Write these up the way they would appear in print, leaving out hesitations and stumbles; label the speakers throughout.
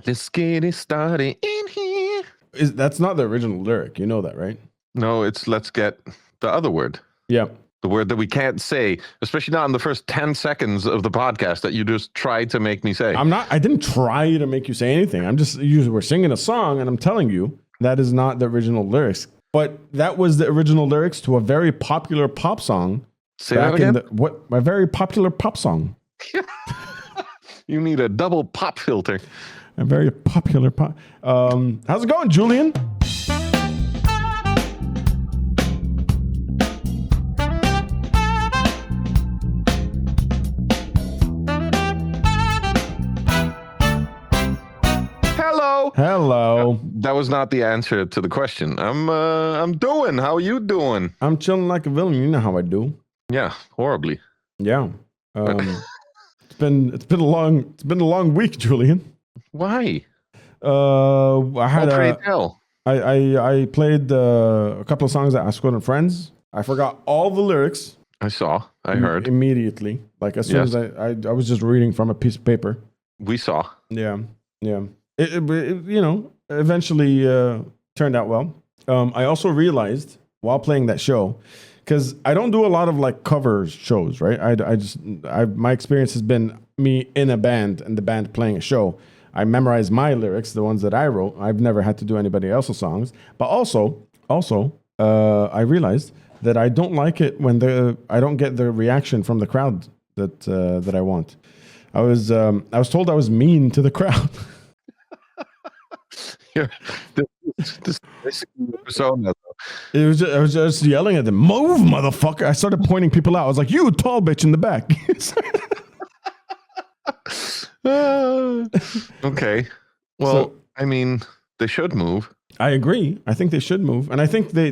Speaker 1: Let's get it started in here.
Speaker 2: That's not the original lyric. You know that, right?
Speaker 1: No, it's let's get the other word.
Speaker 2: Yeah.
Speaker 1: The word that we can't say, especially not in the first 10 seconds of the podcast that you just tried to make me say.
Speaker 2: I didn't try to make you say anything. We're singing a song and I'm telling you that is not the original lyrics. But that was the original lyrics to a very popular pop song.
Speaker 1: Say that again?
Speaker 2: A very popular pop song.
Speaker 1: You need a double pop filter.
Speaker 2: A very popular pop. How's it going, Julian? Hello.
Speaker 1: That was not the answer to the question. I'm doing. How are you doing?
Speaker 2: I'm chilling like a villain. You know how I do.
Speaker 1: Yeah, horribly.
Speaker 2: Yeah. It's been a long week, Julian.
Speaker 1: Why?
Speaker 2: I played a couple of songs at Ascot and Friends. I forgot all the lyrics.
Speaker 1: I heard
Speaker 2: immediately. Like as soon as I was just reading from a piece of paper.
Speaker 1: We saw.
Speaker 2: Yeah. It eventually turned out well. I also realized while playing that show, because I don't do a lot of like cover shows, right? My experience has been me in a band and the band playing a show. I memorize my lyrics, the ones that I wrote. I've never had to do anybody else's songs. But also, I realized that I don't like it when I don't get the reaction from the crowd that I want. I was told I was mean to the crowd.
Speaker 1: This persona.
Speaker 2: I was just yelling at them, "Move, motherfucker!" I started pointing people out. I was like, "You tall bitch in the back."
Speaker 1: Okay. Well, I mean, they should move.
Speaker 2: I agree. I think they should move, and I think they,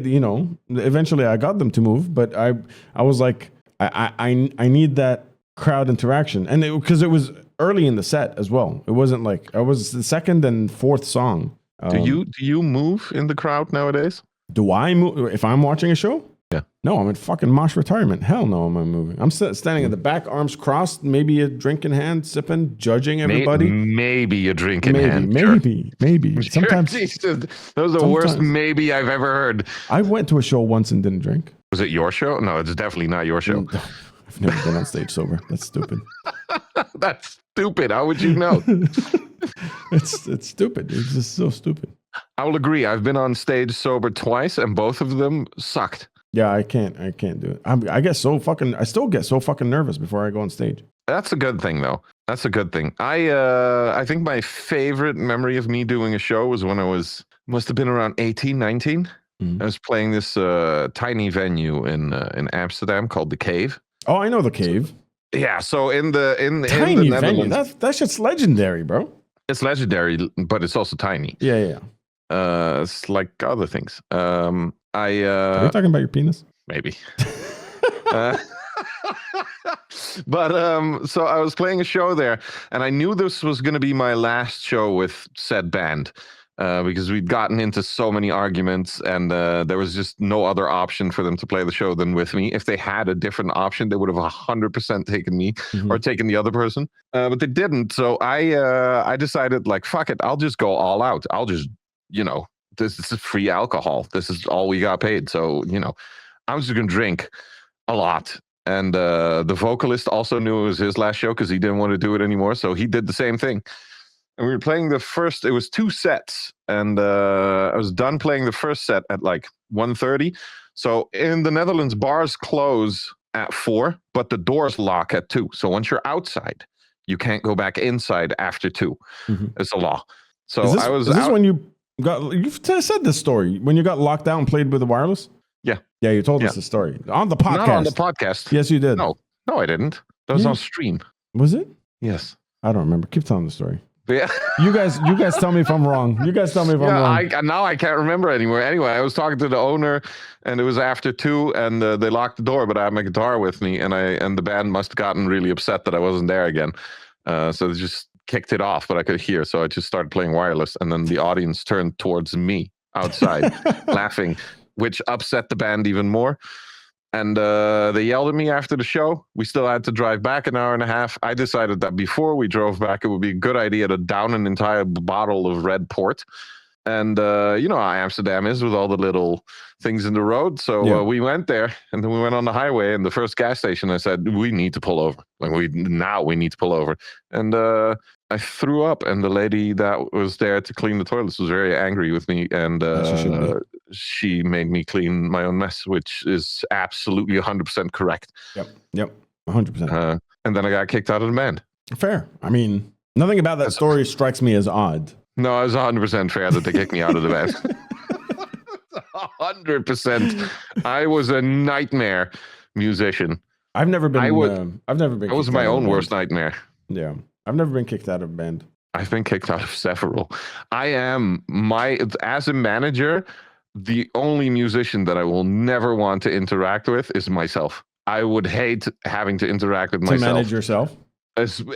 Speaker 2: eventually I got them to move. But I was like, I need that crowd interaction, and because it was early in the set as well. It wasn't like I was the second and fourth song.
Speaker 1: Do you move in the crowd nowadays?
Speaker 2: Do I move if I'm watching a show?
Speaker 1: Yeah.
Speaker 2: No, I'm in fucking mosh retirement. Hell no, am I moving? I'm standing in the back, arms crossed, maybe a drink in hand, sipping, judging everybody.
Speaker 1: Maybe a drink in hand.
Speaker 2: Maybe. Sometimes
Speaker 1: that was the worst maybe I've ever heard.
Speaker 2: I went to a show once and didn't drink.
Speaker 1: Was it your show? No, it's definitely not your show.
Speaker 2: I've never been on stage sober. That's stupid.
Speaker 1: That's stupid. How would you know?
Speaker 2: It's stupid. It's just so stupid.
Speaker 1: I will agree. I've been on stage sober twice, and both of them sucked.
Speaker 2: Yeah, I can't do it. I still get so fucking nervous before I go on stage.
Speaker 1: That's a good thing, though. That's a good thing. I think my favorite memory of me doing a show was when must have been around 18, 19. Mm-hmm. I was playing this tiny venue in Amsterdam called The Cave.
Speaker 2: Oh, I know The Cave.
Speaker 1: Yeah, so in the
Speaker 2: tiny venue, that shit's legendary, bro.
Speaker 1: It's legendary, but it's also tiny.
Speaker 2: Yeah.
Speaker 1: It's like other things. Are
Speaker 2: you talking about your penis?
Speaker 1: Maybe. But so I was playing a show there, and I knew this was going to be my last show with said band. Because we'd gotten into so many arguments, and there was just no other option for them to play the show than with me. If they had a different option, they would have 100% taken me or taken the other person. But they didn't. So I decided, like, fuck it. I'll just go all out. I'll just, this is free alcohol. This is all we got paid. So, I'm just going to drink a lot. And the vocalist also knew it was his last show because he didn't want to do it anymore. So he did the same thing. And we were playing it was 2 sets, and I was done playing the first set at like 1:30. So in the Netherlands, bars close at 4, but the doors lock at 2. So once you're outside, you can't go back inside after 2. Mm-hmm. It's a law. So
Speaker 2: is this when you've said this story, when you got locked out and played with the wireless?
Speaker 1: Yeah.
Speaker 2: Yeah, you told us the story. On the podcast.
Speaker 1: Not on the podcast.
Speaker 2: Yes, you did.
Speaker 1: No, I didn't. That was on stream.
Speaker 2: Was it?
Speaker 1: Yes.
Speaker 2: I don't remember. Keep telling the story.
Speaker 1: Yeah.
Speaker 2: You guys tell me if I'm wrong. You guys tell me if I'm wrong.
Speaker 1: Now I can't remember anymore. Anyway, I was talking to the owner, and it was after 2, and they locked the door, but I had my guitar with me, and the band must have gotten really upset that I wasn't there again. So they just kicked it off, but I could hear, so I just started playing wireless, and then the audience turned towards me outside, laughing, which upset the band even more. And they yelled at me after the show. We still had to drive back an hour and a half. I decided that before we drove back, it would be a good idea to down an entire bottle of red port. And you know how Amsterdam is with all the little things in the road. So we went there, and then we went on the highway. And the first gas station, I said, "We need to pull over. Like we need to pull over." And I threw up, and the lady that was there to clean the toilets was very angry with me, and she made me clean my own mess, which is absolutely 100% correct.
Speaker 2: Yep, 100%.
Speaker 1: And then I got kicked out of the band.
Speaker 2: Fair. I mean, nothing about that story strikes me as odd.
Speaker 1: No, it was 100% fair that they kicked me out of the band. 100%. I was a nightmare musician.
Speaker 2: I've never been.
Speaker 1: I
Speaker 2: was
Speaker 1: my own worst nightmare.
Speaker 2: Yeah, I've never been kicked out of a band.
Speaker 1: I've been kicked out of several. As a manager, the only musician that I will never want to interact with is myself. I would hate having to interact with myself.
Speaker 2: To manage yourself?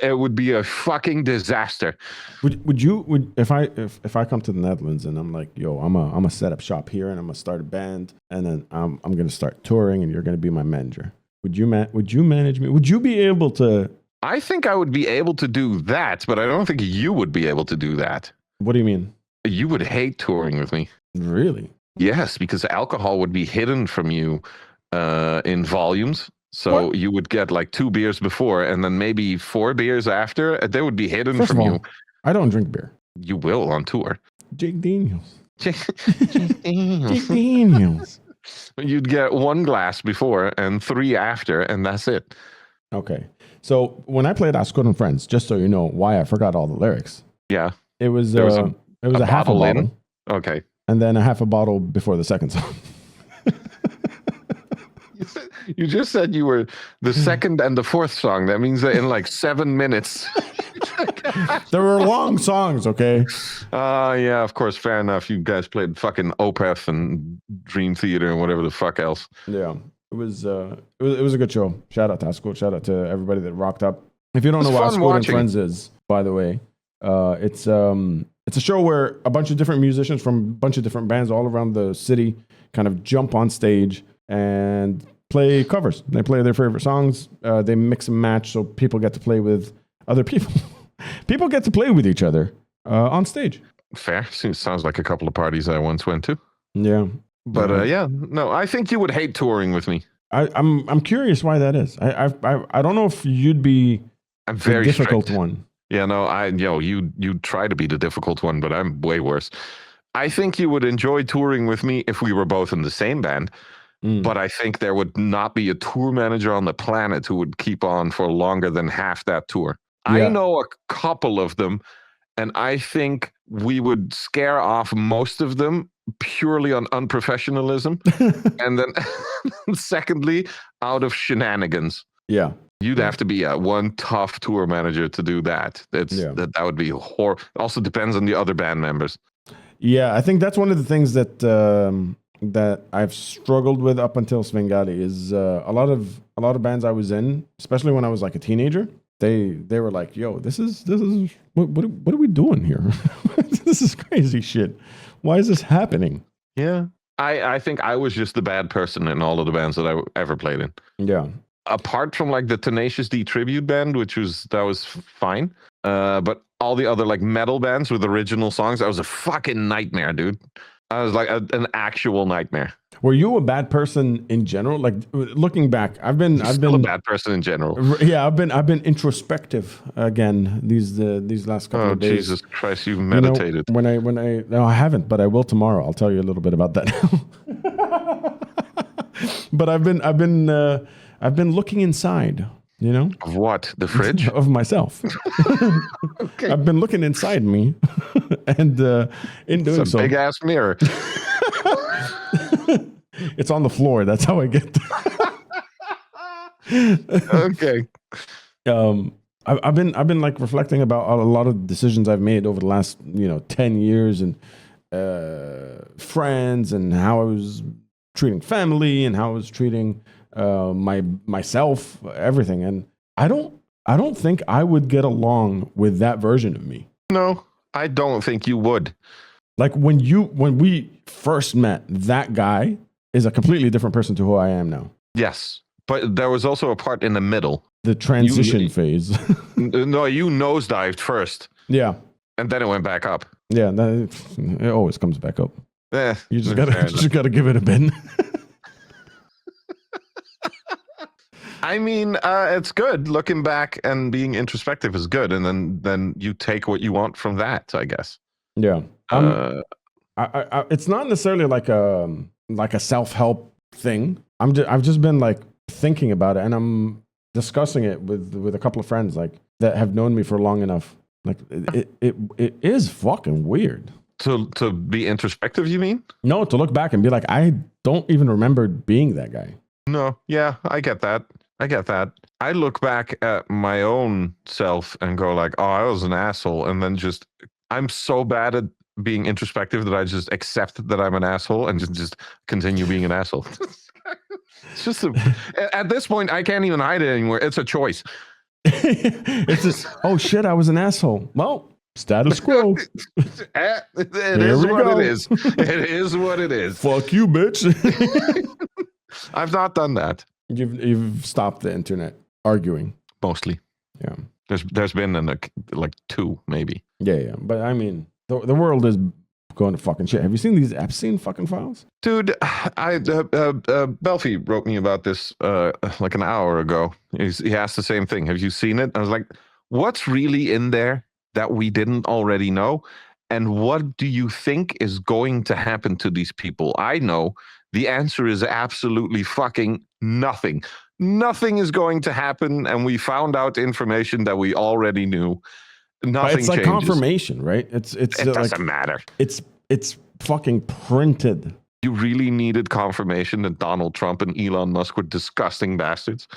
Speaker 1: It would be a fucking disaster.
Speaker 2: If I come to the Netherlands and I'm like, yo, I'm a set up shop here and I'm gonna start a band and then I'm gonna start touring and you're gonna be my manager. Would you manage me? Would you be able to?
Speaker 1: I think I would be able to do that, but I don't think you would be able to do that.
Speaker 2: What do you mean?
Speaker 1: You would hate touring with me.
Speaker 2: Really?
Speaker 1: Yes, because alcohol would be hidden from you in volumes. So what? You would get like 2 beers before and then maybe 4 beers after. They would be hidden from you.
Speaker 2: I don't drink beer.
Speaker 1: You will on tour.
Speaker 2: Jake Daniels.
Speaker 1: Jake Daniels. You'd get 1 glass before and 3 after, and that's it.
Speaker 2: Okay. So when I played Ascot and Friends, just so you know why I forgot all the lyrics.
Speaker 1: Yeah.
Speaker 2: It was a half a bottle. In?
Speaker 1: Okay.
Speaker 2: And then a half a bottle before the second song.
Speaker 1: You just said you were the second and the fourth song. That means that in like 7 minutes.
Speaker 2: There were long songs, okay?
Speaker 1: Yeah, of course. Fair enough. You guys played fucking Opeth and Dream Theater and whatever the fuck else.
Speaker 2: Yeah. It was a good show. Shout out to Ascot. Shout out to everybody that rocked up. If you don't know what Ascot and Friends is, by the way, it's a show where a bunch of different musicians from a bunch of different bands all around the city kind of jump on stage and play covers. They play their favorite songs. They mix and match so people get to play with other people. People get to play with each other on stage.
Speaker 1: Fair. Sounds like a couple of parties I once went to.
Speaker 2: Yeah.
Speaker 1: But no, I think you would hate touring with me.
Speaker 2: I'm curious why that is. I don't know if you'd be
Speaker 1: I'm very
Speaker 2: the difficult
Speaker 1: strict.
Speaker 2: one.
Speaker 1: Yeah, no, you try to be the difficult one, but I'm way worse. I think you would enjoy touring with me if we were both in the same band. But I think there would not be a tour manager on the planet who would keep on for longer than half that tour. Yeah. I know a couple of them, and I think we would scare off most of them purely on unprofessionalism. And then secondly, out of shenanigans.
Speaker 2: Yeah.
Speaker 1: You'd have to be one tough tour manager to do that. That would be horrible. Also depends on the other band members.
Speaker 2: Yeah, I think that's one of the things that that I've struggled with up until Svengali is a lot of bands I was in, especially when I was like a teenager. They were like, "Yo, this is what are we doing here? This is crazy shit. Why is this happening?"
Speaker 1: Yeah, I think I was just the bad person in all of the bands that I ever played in.
Speaker 2: Yeah.
Speaker 1: Apart from like the Tenacious D tribute band, that was fine. But all the other like metal bands with original songs, that was a fucking nightmare, dude. I was like an actual nightmare.
Speaker 2: Were you a bad person in general? Like looking back, I've been
Speaker 1: a bad person in general.
Speaker 2: Yeah, I've been introspective again these last couple of days.
Speaker 1: Oh Jesus Christ, you've meditated.
Speaker 2: You know, no, I haven't, but I will tomorrow. I'll tell you a little bit about that now. But I've been looking inside. You know?
Speaker 1: Of what? The fridge?
Speaker 2: Of myself. Okay. I've been looking inside me, and in doing so,
Speaker 1: big ass mirror.
Speaker 2: It's on the floor. That's how I get.
Speaker 1: Okay.
Speaker 2: I've been like reflecting about a lot of decisions I've made over the last 10 years, and friends, and how I was treating family, and how I was treating myself, everything. And I don't think I would get along with that version of me.
Speaker 1: No, I don't think you would.
Speaker 2: Like when we first met, that guy is a completely different person to who I am now.
Speaker 1: Yes, but there was also a part in the middle.
Speaker 2: The transition phase.
Speaker 1: No, you nosedived first,
Speaker 2: Yeah.
Speaker 1: and then it went back up.
Speaker 2: Yeah, it always comes back up. You just gotta give it a bit.
Speaker 1: I mean, it's good. Looking back and being introspective is good, and then you take what you want from that, I guess.
Speaker 2: Yeah. It's not necessarily like a self-help thing. I've just been like thinking about it, and I'm discussing it with a couple of friends like that have known me for long enough. Like it is fucking weird.
Speaker 1: To be introspective, you mean?
Speaker 2: No, to look back and be like, I don't even remember being that guy.
Speaker 1: No, yeah, I get that. I look back at my own self and go like, oh, I was an asshole. And then I'm so bad at being introspective that I just accept that I'm an asshole and just continue being an asshole. It's just at this point, I can't even hide it anymore. It's a choice.
Speaker 2: It's just, oh shit, I was an asshole. Well, status quo.
Speaker 1: It is what it is. It is what it is.
Speaker 2: Fuck you, bitch.
Speaker 1: I've not done that.
Speaker 2: You've stopped the internet arguing.
Speaker 1: Mostly.
Speaker 2: Yeah.
Speaker 1: There's been like two, maybe.
Speaker 2: Yeah. But I mean, the world is going to fucking shit. Have you seen these Epstein fucking files?
Speaker 1: Dude, Belfie wrote me about this like an hour ago. He asked the same thing. Have you seen it? I was like, what's really in there that we didn't already know? And what do you think is going to happen to these people? I know the answer is absolutely fucking nothing. Nothing is going to happen. And we found out information that we already knew. Nothing
Speaker 2: it's like
Speaker 1: changes.
Speaker 2: Confirmation, right? It
Speaker 1: doesn't matter.
Speaker 2: It's fucking printed.
Speaker 1: You really needed confirmation that Donald Trump and Elon Musk were disgusting bastards.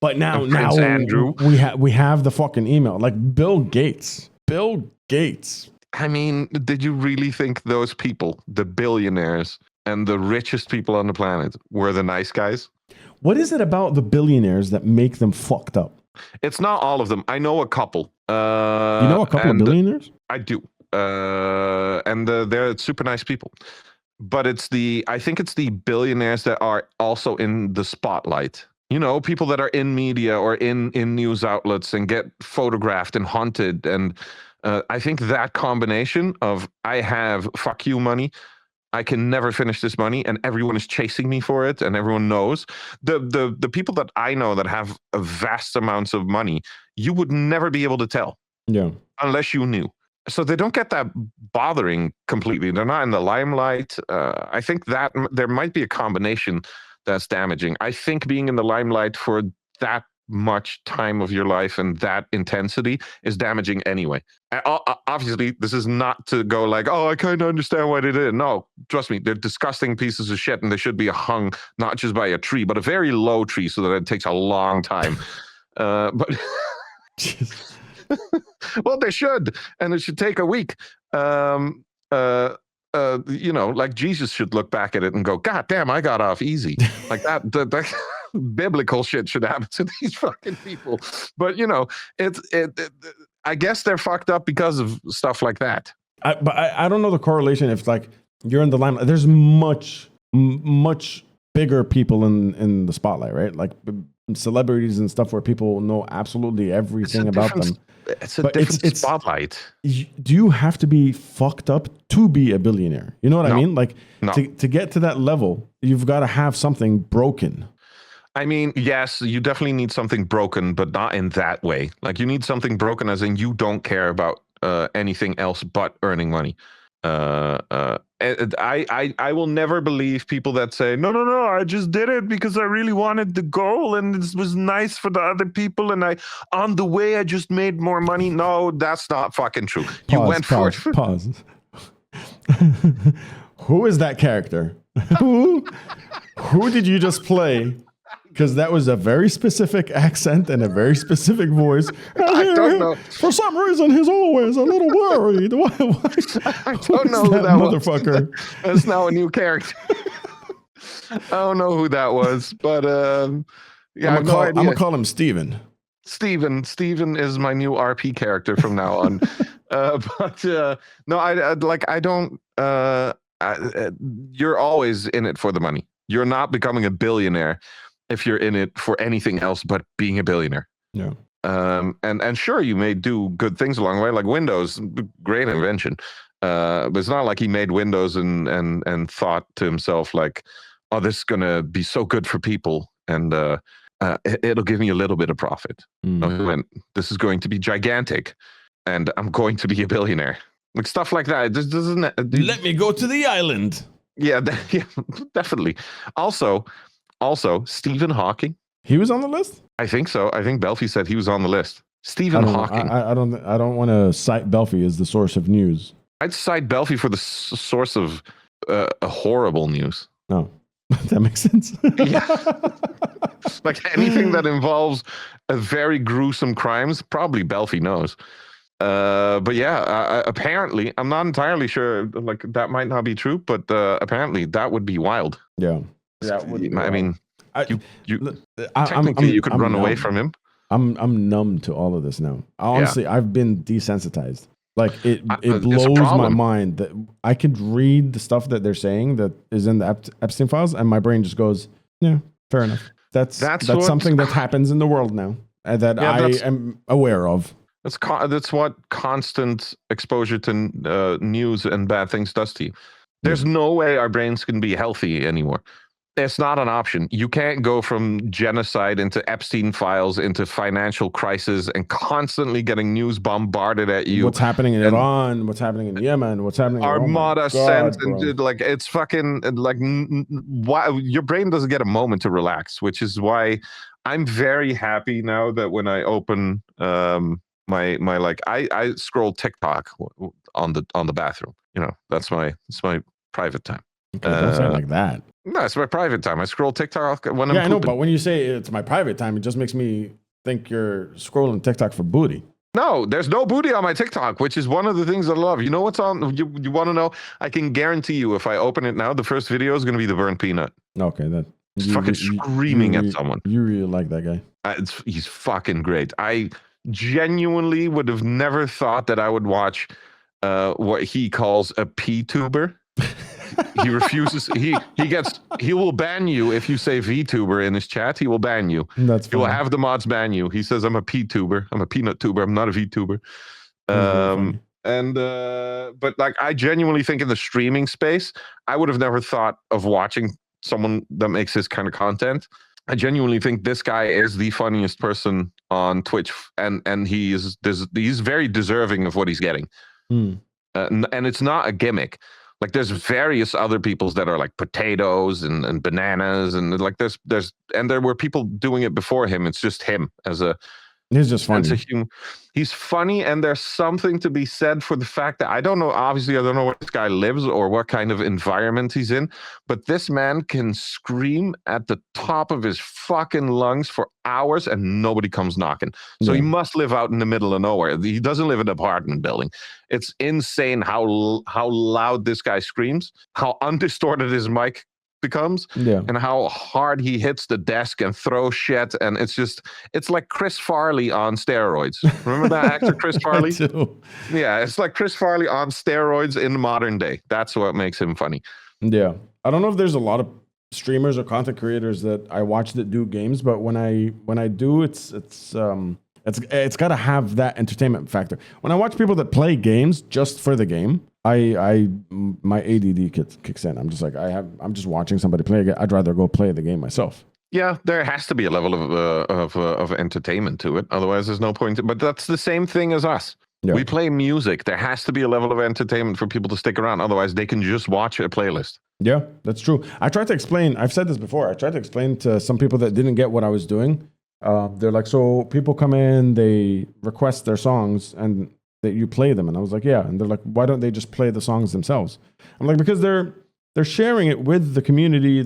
Speaker 2: But now
Speaker 1: Andrew,
Speaker 2: we have the fucking email. Like Bill Gates.
Speaker 1: I mean, did you really think those people, the billionaires and the richest people on the planet, were the nice guys?
Speaker 2: What is it about the billionaires that make them fucked up?
Speaker 1: It's not all of them. I know a couple.
Speaker 2: You know a couple of billionaires?
Speaker 1: I do. And they're super nice people. But I think it's the billionaires that are also in the spotlight. You know, people that are in media or in news outlets and get photographed and haunted. And I think that combination of I have fuck you money, I can never finish this money, and everyone is chasing me for it, and everyone knows. The people that I know that have vast amounts of money, you would never be able to tell.
Speaker 2: Yeah.
Speaker 1: Unless you knew. So they don't get that bothering completely. They're not in the limelight. I think that there might be a combination that's damaging. I think being in the limelight for that much time of your life and that intensity is damaging anyway. Obviously, this is not to go like, oh, I kind of understand why they did it. No, trust me, they're disgusting pieces of shit, and they should be hung not just by a tree, but a very low tree so that it takes a long time. But well, they should, and it should take a week. You know, like Jesus should look back at it and go, God damn, I got off easy. Like that biblical shit should happen to these fucking people. But you know, I guess they're fucked up because of stuff like that.
Speaker 2: But I don't know the correlation. If like you're in the limelight, there's much bigger people in the spotlight, right? Like celebrities and stuff where people know absolutely everything about them.
Speaker 1: It's a different spotlight.
Speaker 2: Do you have to be fucked up to be a billionaire? You know what I mean? Like to get to that level, you've got to have something broken.
Speaker 1: I mean, yes, you definitely need something broken, but not in that way. Like you need something broken as in you don't care about anything else but earning money. I will never believe people that say, no, I just did it because I really wanted the goal and it was nice for the other people. And on the way, I just made more money. No, that's not fucking true. You went for it.
Speaker 2: Pause. Who is that character? Who did you just play? Because that was a very specific accent and a very specific voice.
Speaker 1: I don't know.
Speaker 2: For some reason, he's always a little worried. Why?
Speaker 1: I don't know who that
Speaker 2: motherfucker
Speaker 1: was. That's now a new character. I don't know who that was, but yeah,
Speaker 2: I'm gonna call him Steven.
Speaker 1: Steven is my new RP character from now on. No, I don't. You're always in it for the money. You're not becoming a billionaire if you're in it for anything else but being a billionaire.
Speaker 2: Yeah.
Speaker 1: And sure, you may do good things along the way, like Windows, great invention. But it's not like he made Windows and thought to himself like, oh, this is gonna be so good for people, and it'll give me a little bit of profit. And this is going to be gigantic, and I'm going to be a billionaire. Like stuff like that. It just doesn't.
Speaker 2: Let me go to the island.
Speaker 1: Yeah, yeah, definitely. Also, Stephen Hawking.
Speaker 2: He was on the list?
Speaker 1: I think so. I think Belfi said he was on the list. Stephen Hawking.
Speaker 2: I don't want to cite Belfi as the source of news.
Speaker 1: I'd cite Belfi for the source of a horrible news.
Speaker 2: No, that makes sense.
Speaker 1: Yeah. Like anything that involves a very gruesome crimes, probably Belfi knows. But yeah, apparently, I'm not entirely sure. Like that might not be true, but apparently that would be wild.
Speaker 2: Yeah, that would be
Speaker 1: I
Speaker 2: wild.
Speaker 1: mean, technically, you could run away from him.
Speaker 2: I'm numb to all of this now. Honestly, I've been desensitized. Like it blows my mind that I could read the stuff that they're saying that is in the Epstein files, and my brain just goes, "Yeah, fair enough." That's something that happens in the world now that I am aware of.
Speaker 1: That's what constant exposure to news and bad things does to you. There's no way our brains can be healthy anymore. It's not an option. You can't go from genocide into Epstein files into financial crisis and constantly getting news bombarded at you.
Speaker 2: What's happening in Iran? What's happening in Yemen? What's happening?
Speaker 1: Armada sent, and like it's fucking like why your brain doesn't get a moment to relax, which is why I'm very happy now that when I open my like I scroll TikTok on the bathroom. You know, it's my private time.
Speaker 2: Okay, don't say it like that.
Speaker 1: No, it's my private time. I scroll TikTok when I'm
Speaker 2: pooping. I know, but when you say it's my private time, it just makes me think you're scrolling TikTok for booty.
Speaker 1: No, there's no booty on my TikTok, which is one of the things I love. You know what's on? You want to know? I can guarantee you, if I open it now, the first video is going to be the burnt peanut.
Speaker 2: Okay, that.
Speaker 1: He's fucking screaming at someone.
Speaker 2: You really like that guy.
Speaker 1: He's fucking great. I genuinely would have never thought that I would watch what he calls a P-tuber. He refuses. He will ban you if you say VTuber in his chat. He will ban you.
Speaker 2: That's funny.
Speaker 1: He will have the mods ban you. He says, "I'm a P-tuber. I'm a peanut tuber. I'm not a VTuber." But like, I genuinely think in the streaming space, I would have never thought of watching someone that makes this kind of content. I genuinely think this guy is the funniest person on Twitch, and he's very deserving of what he's getting. And it's not a gimmick. Like there's various other peoples that are like potatoes and bananas, and like there were people doing it before him. It's just him as a.
Speaker 2: He's just funny.
Speaker 1: He's funny, and there's something to be said for the fact that I don't know. Obviously, I don't know where this guy lives or what kind of environment he's in, but this man can scream at the top of his fucking lungs for hours, and nobody comes knocking. So he must live out in the middle of nowhere. He doesn't live in an apartment building. It's insane how loud this guy screams, how undistorted his mic becomes, and how hard he hits the desk and throws shit, and it's like Chris Farley on steroids. Remember that actor Chris Farley? Yeah, it's like Chris Farley on steroids in the modern day. That's what makes him funny.
Speaker 2: Yeah, I don't know if there's a lot of streamers or content creators that I watch that do games, but when I do, it's got to have that entertainment factor. When I watch people that play games just for the game, my ADD kicks in. I'm just like, I'm just watching somebody play a game. I'd rather go play the game myself.
Speaker 1: Yeah, there has to be a level of entertainment to it. Otherwise, there's no point. But that's the same thing as us. Yeah. We play music. There has to be a level of entertainment for people to stick around. Otherwise, they can just watch a playlist.
Speaker 2: Yeah, that's true. I tried to explain. I've said this before. I tried to explain to some people that didn't get what I was doing. They're like, so people come in, they request their songs, and that you play them. And I was like, yeah. And they're like, why don't they just play the songs themselves? I'm like, because they're sharing it with the community.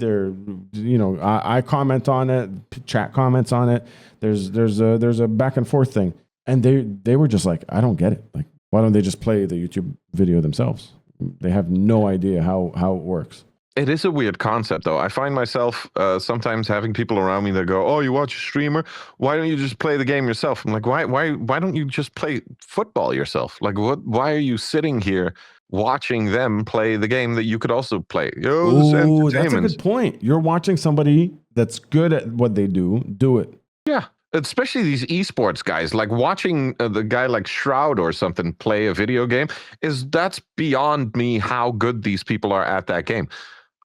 Speaker 2: I comment on it, chat comments on it. There's a back and forth thing. And they were just like, I don't get it. Like, why don't they just play the YouTube video themselves? They have no idea how it works.
Speaker 1: It is a weird concept, though. I find myself sometimes having people around me that go, "Oh, you watch a streamer? Why don't you just play the game yourself?" I'm like, why don't you just play football yourself? Like, what? Why are you sitting here watching them play the game that you could also play? Yo, this is
Speaker 2: Oh, that's a
Speaker 1: entertainment.
Speaker 2: good point. You're watching somebody that's good at what they do it.
Speaker 1: Yeah, especially these esports guys. Like watching the guy like Shroud or something play a video game that's beyond me how good these people are at that game.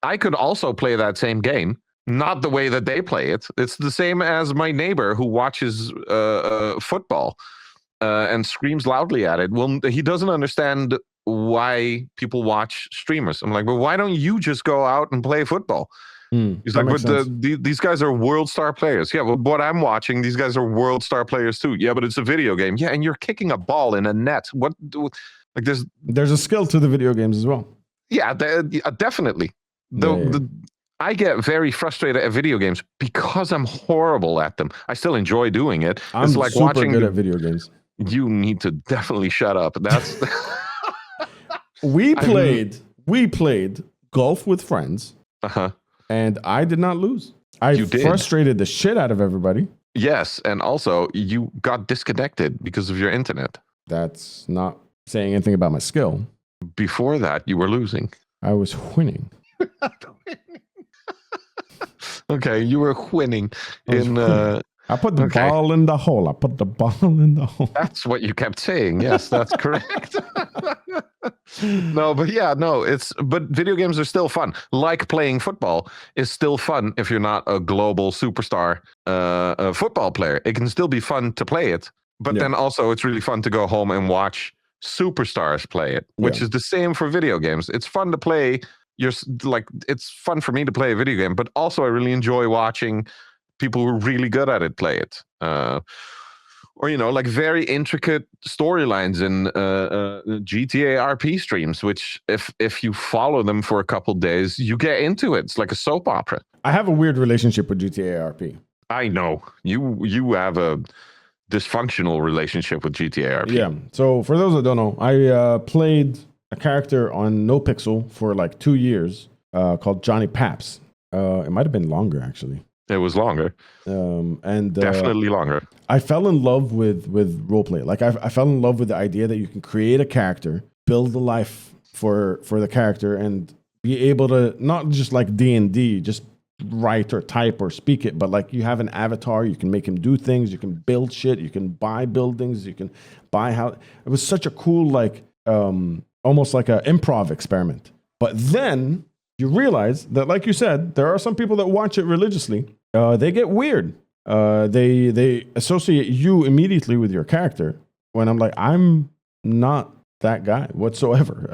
Speaker 1: I could also play that same game, not the way that they play it. It's the same as my neighbor who watches football and screams loudly at it. Well, he doesn't understand why people watch streamers. I'm like, well, why don't you just go out and play football? He's like, but these guys are world star players. Yeah, well, what I'm watching, these guys are world star players too. Yeah, but it's a video game. Yeah, and you're kicking a ball in a net. Like
Speaker 2: there's a skill to the video games as well.
Speaker 1: Yeah, definitely. I get very frustrated at video games because I'm horrible at them. I still enjoy doing it.
Speaker 2: I'm like super watching good at video games.
Speaker 1: You need to definitely shut up. That's
Speaker 2: we played golf with friends.
Speaker 1: Uh-huh.
Speaker 2: And I did not lose. I frustrated the shit out of everybody.
Speaker 1: Yes, and also you got disconnected because of your internet.
Speaker 2: That's not saying anything about my skill.
Speaker 1: Before that, you were losing.
Speaker 2: I was winning.
Speaker 1: Okay, you were winning.
Speaker 2: I put the ball in the hole. I put the ball in the hole.
Speaker 1: That's what you kept saying. Yes, that's correct. No, but yeah, no, but video games are still fun. Like playing football is still fun if you're not a global superstar football player. It can still be fun to play it, but then also it's really fun to go home and watch superstars play it, which is the same for video games. It's fun to play. It's fun for me to play a video game, but also I really enjoy watching people who are really good at it play it. Or, like very intricate storylines in GTA RP streams, which if you follow them for a couple days, you get into it. It's like a soap opera.
Speaker 2: I have a weird relationship with GTA RP.
Speaker 1: I know. You have a dysfunctional relationship with GTA RP.
Speaker 2: Yeah. So for those that don't know, I played a character on NoPixel for like 2 years called Johnny Paps. It might have been longer, actually.
Speaker 1: It was longer.
Speaker 2: And
Speaker 1: definitely longer.
Speaker 2: I fell in love with roleplay. Like I fell in love with the idea that you can create a character, build a life for the character, and be able to not just like D&D, just write or type or speak it, but like you have an avatar, you can make him do things, you can build shit, you can buy buildings, you can buy how. It was such a cool, like almost like an improv experiment. But then you realize that, like you said, there are some people that watch it religiously. They get weird. They associate you immediately with your character. When I'm like, I'm not that guy whatsoever.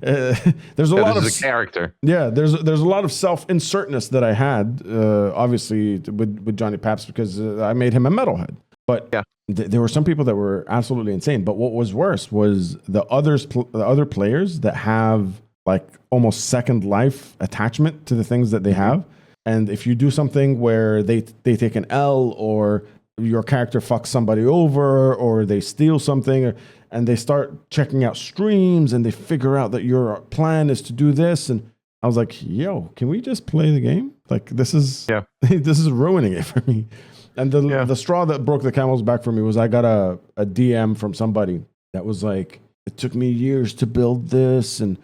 Speaker 2: There's a lot of
Speaker 1: character.
Speaker 2: Yeah, there's a lot of self-insertness that I had, obviously with Johnny Paps, because I made him a metalhead. But there were some people that were absolutely insane. But what was worse was the other players that have like almost second life attachment to the things that they have. And if you do something where they take an L, or your character fucks somebody over, or they steal something, and they start checking out streams and they figure out that your plan is to do this. And I was like, yo, can we just play the game? Like, this is this is ruining it for me. And the straw that broke the camel's back for me was I got a DM from somebody that was like, it took me years to build this, and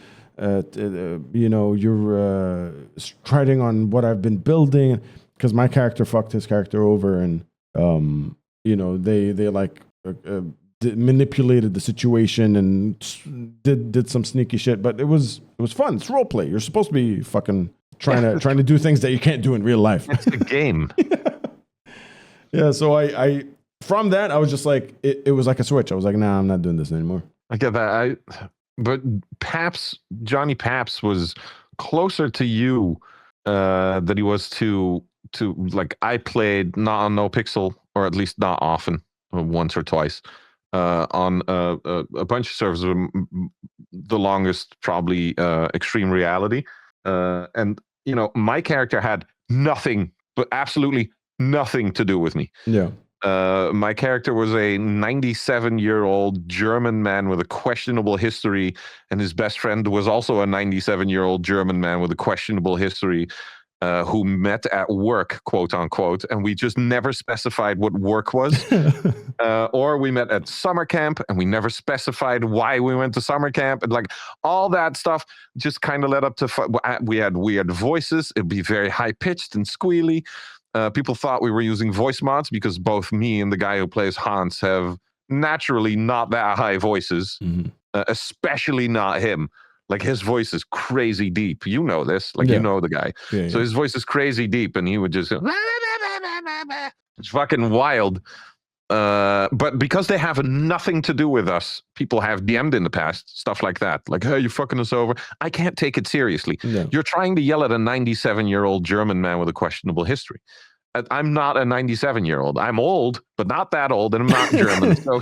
Speaker 2: you're striding on what I've been building, because my character fucked his character over, and they like manipulated the situation and did some sneaky shit. But it was fun. It's role play. You're supposed to be fucking trying to do things that you can't do in real life.
Speaker 1: It's a game.
Speaker 2: Yeah. So I from that I was just like, it was like a switch. I was like, nah, I'm not doing this anymore.
Speaker 1: I get that. But Johnny Paps was closer to you than he was to like I played not on NoPixel, or at least not often, once or twice, on a bunch of servers. The longest probably Extreme Reality, and my character had nothing, but absolutely nothing to do with me.
Speaker 2: Yeah.
Speaker 1: My character was a 97-year-old German man with a questionable history, and his best friend was also a 97-year-old German man with a questionable history, who met at work, quote unquote, and we just never specified what work was. Or we met at summer camp, and we never specified why we went to summer camp, and like all that stuff just kind of led up to. We had weird voices. It'd be very high pitched and squealy. People thought we were using voice mods because both me and the guy who plays Hans have naturally not that high voices, especially not him. Like his voice is crazy deep. You know this. Like you know the guy.
Speaker 2: Yeah,
Speaker 1: so his voice is crazy deep, and he would just go, it's fucking wild. But because they have nothing to do with us, people have DM'd in the past, stuff like that. Like, hey, you're fucking us over. I can't take it seriously.
Speaker 2: No.
Speaker 1: You're trying to yell at a 97-year-old German man with a questionable history. I'm not a 97-year-old. I'm old, but not that old, and I'm not German. So,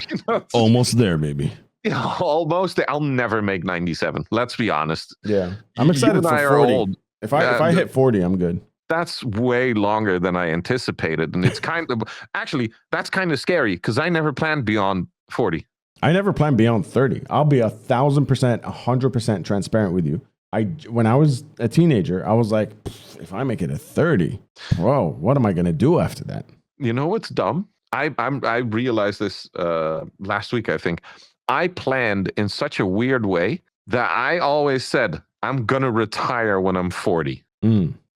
Speaker 2: almost there, baby.
Speaker 1: Yeah, almost. I'll never make 97. Let's be honest.
Speaker 2: Yeah, I'm excited for 40.
Speaker 1: Old.
Speaker 2: If I hit 40, I'm good.
Speaker 1: That's way longer than I anticipated, and it's kind of actually that's kind of scary because I never planned beyond 40.
Speaker 2: I never planned beyond 30. I'll be 1,000%, 100% transparent with you. When I was a teenager, I was like, if I make it at 30, bro, what am I gonna do after that?
Speaker 1: You know what's dumb? I realized this last week. I think I planned in such a weird way that I always said I'm gonna retire when I'm 40.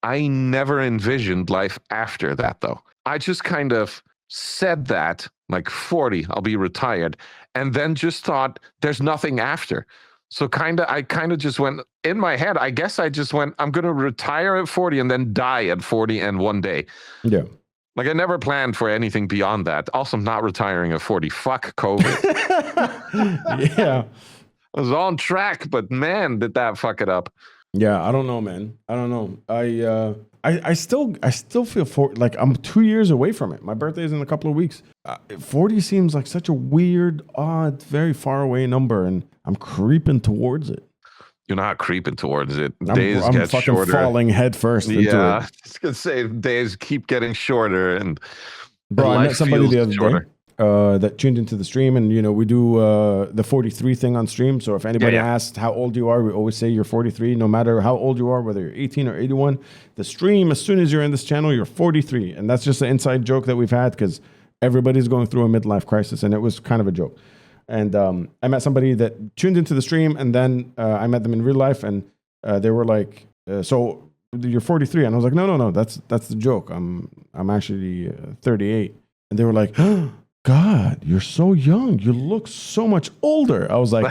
Speaker 1: I never envisioned life after that, though. I just kind of said that, like 40, I'll be retired, and then just thought there's nothing after. So I kind of just went in my head. I guess I just went, I'm gonna retire at 40 and then die at 40 and one day.
Speaker 2: Yeah.
Speaker 1: Like I never planned for anything beyond that. Also, I'm not retiring at 40. Fuck COVID.
Speaker 2: Yeah.
Speaker 1: I was on track, but man, did that fuck it up.
Speaker 2: Yeah, I don't know, man. I don't know. I still feel like I'm 2 years away from it. My birthday is in a couple of weeks. 40 seems like such a weird, odd, very far away number, and I'm creeping towards it.
Speaker 1: You're not creeping towards it.
Speaker 2: I'm
Speaker 1: get
Speaker 2: fucking
Speaker 1: shorter.
Speaker 2: Falling head first into it.
Speaker 1: I was gonna say days keep getting shorter, and
Speaker 2: bro, I met somebody the other day that tuned into the stream, and we do the 43 thing on stream. So if anybody asks how old you are, we always say you're 43. No matter how old you are, whether you're 18 or 81, the stream, as soon as you're in this channel, you're 43, and that's just an inside joke that we've had because everybody's going through a midlife crisis, and it was kind of a joke. And I met somebody that tuned into the stream, and then I met them in real life, and they were like, "So you're 43?" And I was like, "No, that's the joke. I'm actually 38." And they were like, "Oh, God, you're so young. You look so much older." I was like,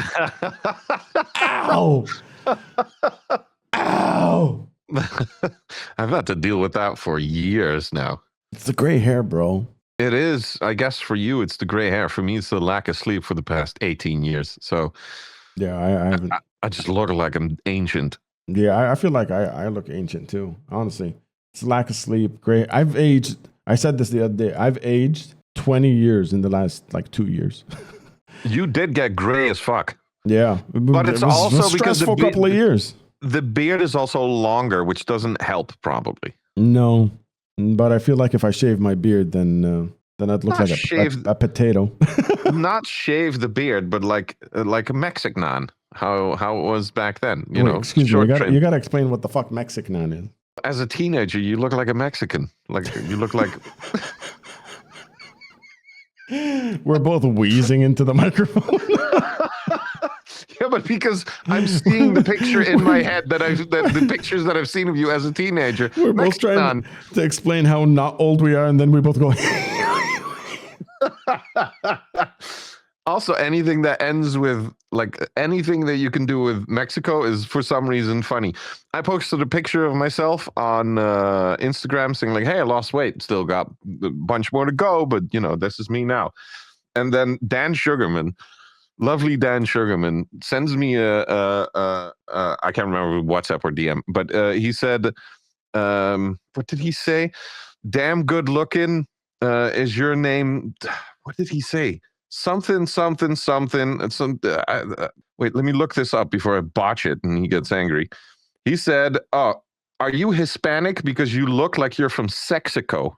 Speaker 2: "Ow, ow."
Speaker 1: I've had to deal with that for years now.
Speaker 2: It's the gray hair, bro.
Speaker 1: It is. I guess for you, it's the gray hair. For me, it's the lack of sleep for the past 18 years. So,
Speaker 2: yeah, I haven't.
Speaker 1: I just look like I'm ancient.
Speaker 2: Yeah, I feel like I look ancient too. Honestly, it's lack of sleep. Gray. I've aged. I said this the other day. I've aged 20 years in the last 2 years.
Speaker 1: You did get gray as fuck.
Speaker 2: Yeah,
Speaker 1: but it's also
Speaker 2: a stressful couple of years.
Speaker 1: The beard is also longer, which doesn't help probably.
Speaker 2: No. But I feel like if I shave my beard, then I'd look like a potato.
Speaker 1: Not shave the beard, but like a Mexican. How it was back then.
Speaker 2: Excuse me. You gotta explain what the fuck Mexican is.
Speaker 1: As a teenager, you look like a Mexican. Like you look like.
Speaker 2: We're both wheezing into the microphone.
Speaker 1: Yeah, but because I'm seeing the picture in my head the pictures that I've seen of you as a teenager.
Speaker 2: We're both trying to explain how not old we are, and then we both go.
Speaker 1: Also, anything that ends with anything that you can do with Mexico is for some reason funny. I posted a picture of myself on Instagram saying "Hey, I lost weight. Still got a bunch more to go, but this is me now." And then Dan Sugarman. Lovely Dan Sugarman sends me I can't remember WhatsApp or DM, but he said, what did he say? Damn good looking is your name. What did he say? Something. Wait, let me look this up before I botch it and he gets angry. He said, "Oh, are you Hispanic because you look like you're from Sexico?"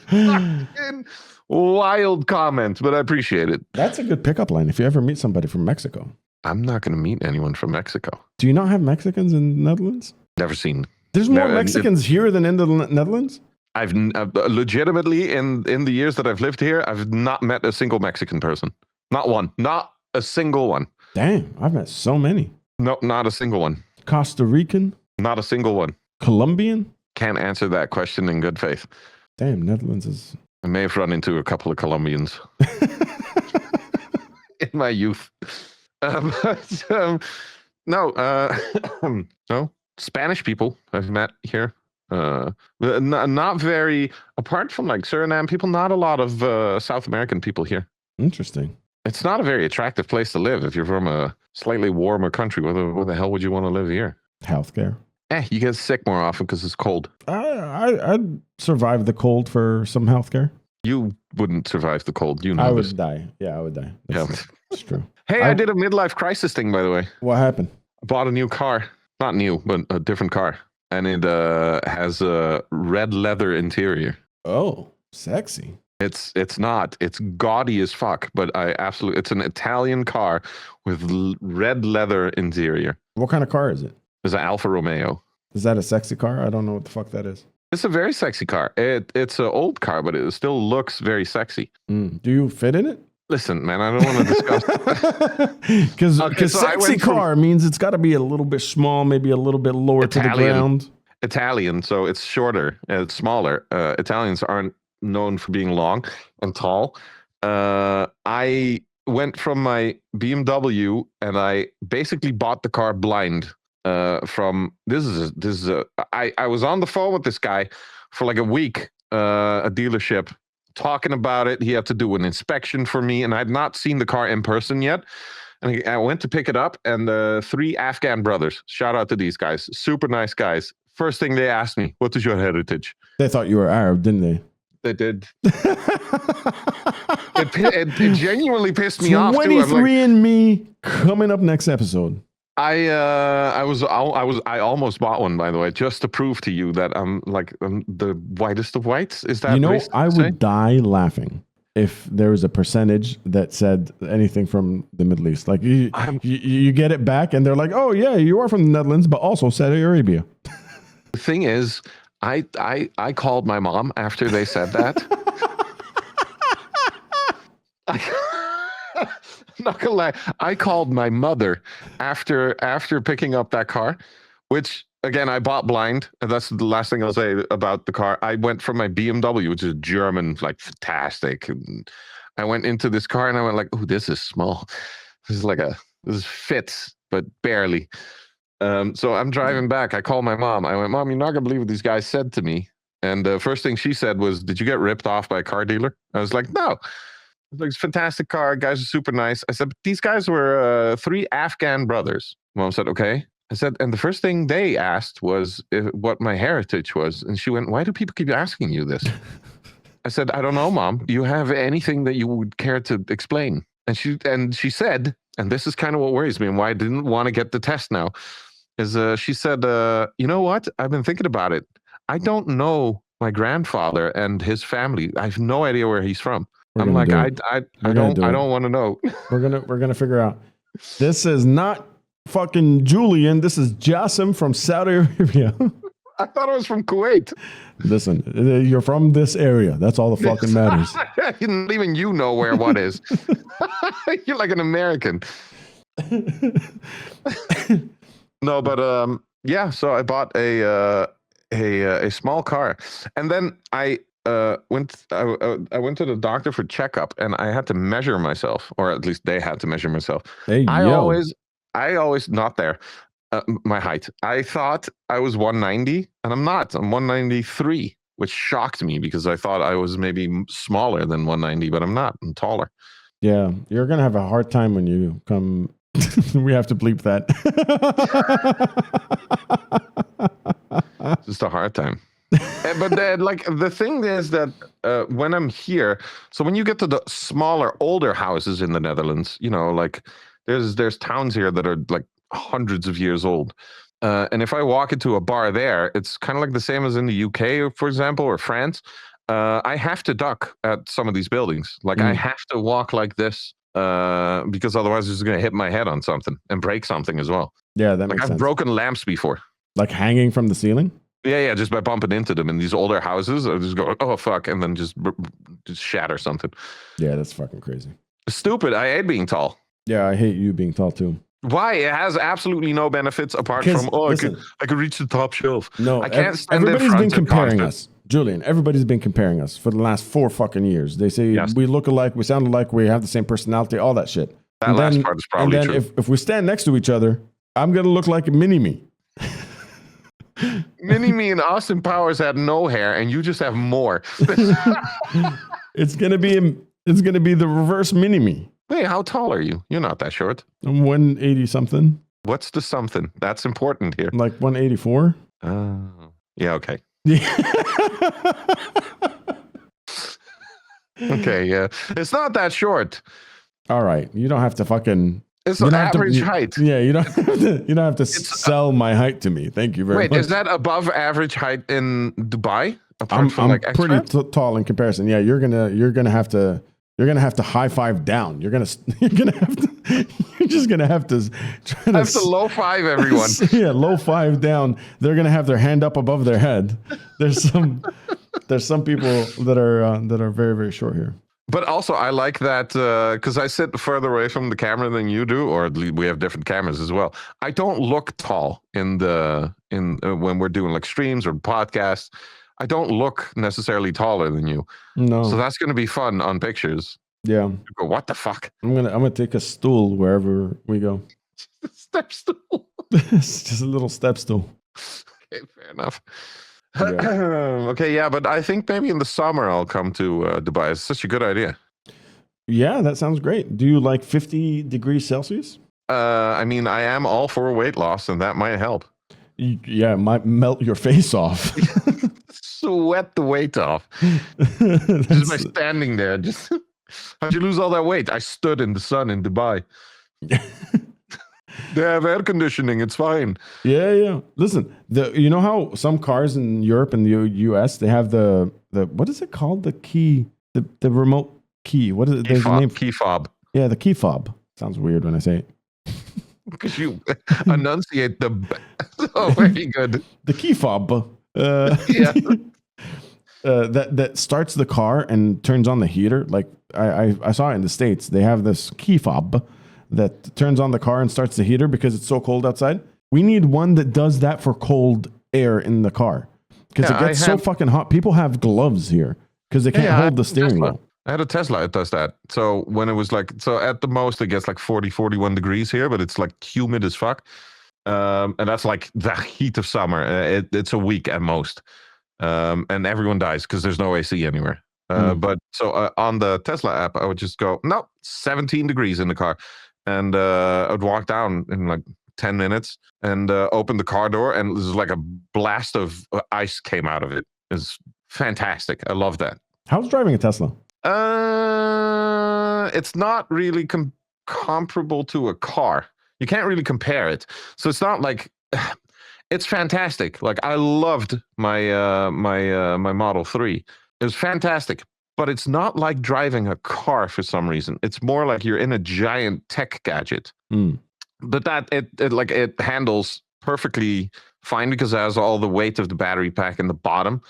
Speaker 1: Fucking wild comment, but I appreciate it.
Speaker 2: That's a good pickup line if you ever meet somebody from Mexico.
Speaker 1: I'm not going to meet anyone from Mexico.
Speaker 2: Do you not have Mexicans in the Netherlands?
Speaker 1: Never seen.
Speaker 2: There's more Mexicans here than in the Netherlands?
Speaker 1: I've legitimately, in the years that I've lived here, I've not met a single Mexican person. Not one. Not a single one.
Speaker 2: Damn, I've met so many.
Speaker 1: No, not a single one.
Speaker 2: Costa Rican?
Speaker 1: Not a single one.
Speaker 2: Colombian?
Speaker 1: Can't answer that question in good faith.
Speaker 2: Damn, Netherlands is...
Speaker 1: I may have run into a couple of Colombians in my youth. No, Spanish people I've met here. Not very, apart from like Suriname people, not a lot of South American people here.
Speaker 2: Interesting.
Speaker 1: It's not a very attractive place to live if you're from a slightly warmer country. Where the hell would you want to live here?
Speaker 2: Healthcare.
Speaker 1: You get sick more often because it's cold.
Speaker 2: I'd survive the cold for some healthcare.
Speaker 1: You wouldn't survive the cold. You know
Speaker 2: I
Speaker 1: this.
Speaker 2: would die. Yeah, I would die. That's true.
Speaker 1: Hey, I did a midlife crisis thing, by the way.
Speaker 2: What happened?
Speaker 1: I bought a new car. Not new, but a different car. And it has a red leather interior.
Speaker 2: Oh, sexy.
Speaker 1: It's not. It's gaudy as fuck, but it's an Italian car with red leather interior.
Speaker 2: What kind of car is it?
Speaker 1: It's an Alfa Romeo.
Speaker 2: Is that a sexy car? I don't know what the fuck that is.
Speaker 1: It's a very sexy car. It's an old car, but it still looks very sexy.
Speaker 2: Do you fit in it?
Speaker 1: Listen, man, I don't want to discuss.
Speaker 2: Because sexy car means it's got to be a little bit small, maybe a little bit lower to the ground.
Speaker 1: Italian, so it's shorter, it's smaller. Italians aren't known for being long and tall. I went from my BMW and I basically bought the car blind. I was on the phone with this guy for like a week, a dealership, talking about it. He had to do an inspection for me, and I'd not seen the car in person yet. And I went to pick it up, and the 3 Afghan brothers, shout out to these guys, super nice guys. First thing they asked me, what is your heritage?
Speaker 2: They thought you were Arab, didn't they?
Speaker 1: They did. It genuinely pissed me off.
Speaker 2: 23andMe coming up next episode.
Speaker 1: I almost bought one, by the way, just to prove to you that I'm the whitest of whites. Is that
Speaker 2: I would die laughing if there was a percentage that said anything from the Middle East. Like you get it back and they're like, oh yeah, you are from the Netherlands, but also Saudi Arabia.
Speaker 1: The thing is, I called my mom after they said that. I'm not gonna lie. I called my mother after picking up that car, which again I bought blind. And that's the last thing I'll say about the car. I went from my BMW, which is German, like fantastic. And I went into this car and I went like, "Oh, this is small. This fits, but barely." So I'm driving back. I call my mom. I went, "Mom, you're not gonna believe what these guys said to me." And the first thing she said was, "Did you get ripped off by a car dealer?" I was like, "No." It's a fantastic car. Guys are super nice. I said, but these guys were 3 Afghan brothers. Mom said, okay. I said, and the first thing they asked was what my heritage was. And she went, why do people keep asking you this? I said, I don't know, Mom. Do you have anything that you would care to explain? And she said, and this is kind of what worries me and why I didn't want to get the test now, is she said, you know what? I've been thinking about it. I don't know my grandfather and his family. I have no idea where he's from. I'm like, I don't want to know.
Speaker 2: We're gonna figure out. This is not fucking Julian. This is Jassim from Saudi Arabia.
Speaker 1: I thought it was from Kuwait.
Speaker 2: Listen, you're from this area. That's all the fucking matters.
Speaker 1: Even you know where what is. You're like an American. No, but yeah. So I bought a small car, and then I went to the doctor for checkup, and I had to measure myself, or at least they had to measure myself. I always not there. My height. I thought I was 190, and I'm not. I'm 193, which shocked me because I thought I was maybe smaller than 190, but I'm not. I'm taller.
Speaker 2: Yeah, you're gonna have a hard time when you come. We have to bleep that.
Speaker 1: Just a hard time. But the thing is that when I'm here, so when you get to the smaller, older houses in the Netherlands, you know, like there's towns here that are like hundreds of years old. And if I walk into a bar there, it's kind of like the same as in the UK, for example, or France. I have to duck at some of these buildings. Like I have to walk like this because otherwise it's going to hit my head on something and break something as well.
Speaker 2: Yeah, that
Speaker 1: Like
Speaker 2: makes
Speaker 1: I've
Speaker 2: sense.
Speaker 1: broken lamps before.
Speaker 2: Like hanging from the ceiling?
Speaker 1: Yeah, just by bumping into them in these older houses. I just go, oh, fuck, and then just shatter something.
Speaker 2: Yeah, that's fucking crazy.
Speaker 1: Stupid. I hate being tall.
Speaker 2: Yeah, I hate you being tall too.
Speaker 1: Why? It has absolutely no benefits apart from, listen, I could reach the top shelf.
Speaker 2: No,
Speaker 1: I can't stand
Speaker 2: everybody's been comparing
Speaker 1: constant.
Speaker 2: us. Julian, everybody's been comparing us for the last 4 fucking years. They say we look alike, we sound alike, we have the same personality, all that shit.
Speaker 1: That last part is probably true.
Speaker 2: And then if we stand next to each other, I'm going to look like a mini-me.
Speaker 1: Mini-me and Austin Powers had no hair, and you just have more.
Speaker 2: It's gonna be the reverse mini-me.
Speaker 1: Hey, how tall are you? You're not that short.
Speaker 2: I'm 180 something.
Speaker 1: What's the something? That's important here.
Speaker 2: Like 184.
Speaker 1: Yeah, okay. Okay, yeah. It's not that short.
Speaker 2: All right. You don't have to fucking...
Speaker 1: It's an average height.
Speaker 2: Yeah, you don't have to sell my height to me. Thank you very much.
Speaker 1: Wait, is that above average height in Dubai?
Speaker 2: I'm pretty tall in comparison. Yeah, you're gonna have to high five down. You're just gonna have to try to.
Speaker 1: I have to low five everyone.
Speaker 2: Yeah, low five down. They're gonna have their hand up above their head. There's some people that are very, very short here.
Speaker 1: But also, I like that because I sit further away from the camera than you do, or at least we have different cameras as well. I don't look tall when we're doing like streams or podcasts. I don't look necessarily taller than you.
Speaker 2: No.
Speaker 1: So that's going to be fun on pictures.
Speaker 2: Yeah.
Speaker 1: You go, what the fuck?
Speaker 2: I'm gonna take a stool wherever we go.
Speaker 1: Step stool.
Speaker 2: It's just a little step stool.
Speaker 1: Okay, fair enough.
Speaker 2: Yeah.
Speaker 1: Okay, yeah, but I think maybe in the summer I'll come to Dubai. It's such a good idea.
Speaker 2: Yeah, that sounds great. Do you like 50 degrees Celsius?
Speaker 1: I mean, I am all for weight loss, and that might help.
Speaker 2: Yeah, it might melt your face off.
Speaker 1: Sweat the weight off. Just by standing there. Just how'd you lose all that weight? I stood in the sun in Dubai. They have air conditioning. It's fine.
Speaker 2: Yeah. Listen, you know how some cars in Europe and the US they have the what is it called? The key, the remote key. What is it? There's a name.
Speaker 1: Key fob.
Speaker 2: Yeah, the key fob. Sounds weird when I say it.
Speaker 1: Because you enunciate the. Oh, very good.
Speaker 2: The key fob.
Speaker 1: Yeah.
Speaker 2: That starts the car and turns on the heater. Like I saw it in the States. They have this key fob that turns on the car and starts the heater because it's so cold outside. We need one that does that for cold air in the car because it gets so fucking hot. People have gloves here because they can't hold the steering wheel.
Speaker 1: I had a Tesla. It does that. So when it was at the most it gets like 40, 41 degrees here, but it's like humid as fuck. And that's like the heat of summer. It's a week at most. And everyone dies because there's no AC anywhere. But so on the Tesla app, I would just go, no, 17 degrees in the car. And I would walk down in like 10 minutes and open the car door. And there's like a blast of ice came out of it. It's fantastic. I love that.
Speaker 2: How's driving a Tesla?
Speaker 1: It's not really comparable to a car. You can't really compare it. So it's not like it's fantastic. Like I loved my my Model 3. It was fantastic, but it's not like driving a car for some reason. It's more like you're in a giant tech gadget. But that it handles perfectly fine because it has all the weight of the battery pack in the bottom.